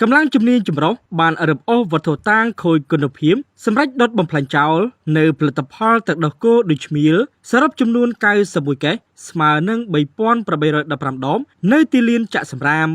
កម្លាំងជំនាញចម្រុះបានរឹបអូសវត្ថុតាងខូចគុណភាពសម្រាប់ដុតបំផ្លាញចោលនៅផលិតផលទឹកដោះគោដូចឈ្មៀលសរុបចំនួន91កេសស្មើនឹង3815ដបនៅទីលានចាក់សំរាម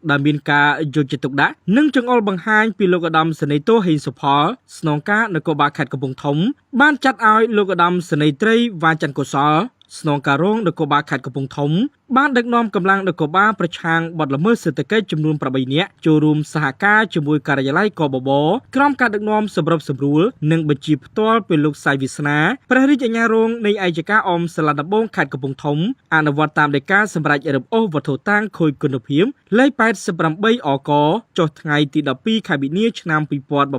ដែលមានការយកចិត្តទុកដាក់និងចង្អុលបង្ហាញពីលោកឧត្តមសេនីយ៍តូហេងសុផលស្នងការនគរបាលខេត្តកំពង់ធំបានចាត់ឲ្យលោកឧត្តមសេនីយ៍ត្រីវ៉ាច័ន្ទកុសលស្នងការរងនគរបាលខេត្តកំពង់ធំបានដឹកនាំកម្លាំងនគរបាលប្រឆាំងបទល្មើសសេដ្ឋកិច្ចចំនួន8នាក់ចូលរួមសហការជាមួយការិយាល័យកបបក្រោមការដឹកនាំសម្របសម្រួលនិងបញ្ជាផ្ទាល់ពីលោកសៃវាសនាព្រះរាជអាជ្ញារងនៃឯកការអមសាលាដំបងខេត្តកំពង់ធំអនុវត្តតាមដីកាសម្រាប់រឹបអូសវត្ថុតាងខូចគុណភាពលេខ88អកចុះថ្ងៃទី12ខែមីនាឆ្នាំ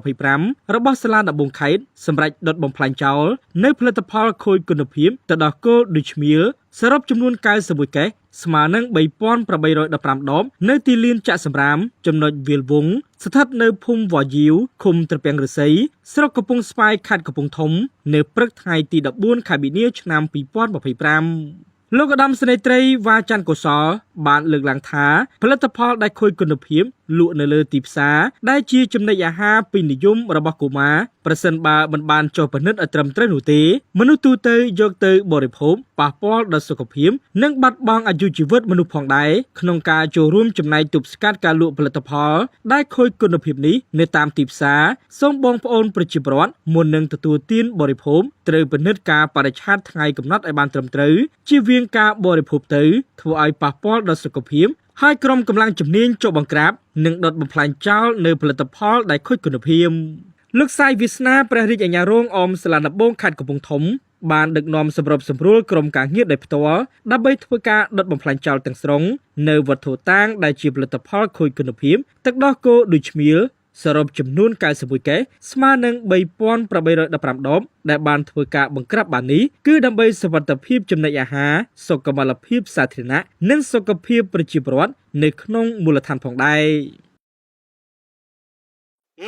2025របស់សាលាដំបងខេត្តសម្រាប់ដុតបំផ្លាញចោលនៅផលិតផលខូចគុណភាពទៅដល់គោលដូចឈ្មៀលសរុបចំនួន91កេសស្មើនឹង3815ដបនៅទីលានចាក់សំរាមចំណុចវាលវងស្ថិតនៅភូមិវ៉ាយាវឃុំត្រពាំងឫស្សីស្រុកកំពង់ស្វាយខេត្តកំពង់ធំនៅព្រឹកថ្ងៃទី14ខែមីនាឆ្នាំ2025លោកឧត្តមសេនីយ៍ត្រីវ៉ាច័ន្ទកុសលបានលើកឡើងថាផលិតផលដែលខូចគុណភាពលក់នៅលើទីផ្សារដែលជាចំណីអាហារពេញនិយមរបស់កុមារប្រសិនបើមិនបានចុះពិនិត្យឲ្យត្រឹមត្រូវនោះទេមនុស្សទូទៅយកទៅបរិភោគប៉ះពាល់ដល់សុខភាពនិងបាត់បង់អាយុជីវិតមនុស្សផងដែរក្នុងការចូលរួមចំណែកទប់ស្កាត់ការលក់ផលិតផលដែលខូចគុណភាពនេះនៅតាមទីផ្សារសូមបងប្អូនប្រជាពលរដ្ឋមុននឹងទទួលទានបរិភោគត្រូវពិនិត្យការបរិច្ឆេទថ្ងៃកំណត់ឲ្យបានត្រឹមត្រូវជៀសវាងការបរិភោគទៅធ្វើឲ្យប៉ះពាល់ដល់សុខភាពហើយក្រុមកម្លាំងជំនាញចុះបង្ក្រាបនិងដុតបំផ្លាញចោលនៅផលិតផលដែលខូចគុណភាពលោកសៃវាសនាព្រះរាជអាជ្ញារងអមសាលាដំបងខេត្តកំពង់ធំបានដឹកនាំសម្របសម្រួលក្រុមការងារដោយផ្ទាល់ដើម្បីធ្វើការដុតបំផ្លាញចោលទាំងស្រុងនៅវត្ថុតាងដែលជាផលិតផលខូចគុណភាពទឹកដោះគោដូចឈ្មៀលសរុបចំនួន91កេសស្មើនឹង3815ដបដែលបានធ្វើការបង្ក្រាបបាននេះគឺដើម្បីសុវត្ថិភាពចំណីអាហារសុខុមាលភាពសាធារណៈនិងសុខភាពប្រជាពលរដ្ឋនៅក្នុងមូលដ្ឋានផងដែរ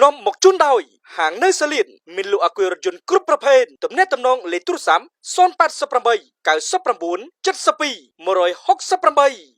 នាំមកជូនដោយហាងនៅសាលៀនមានលក់អគាររថយន្តគ្រប់ប្រភេទទំនាក់ទំនងលេខទូរស័ព្ទ088 99 72 168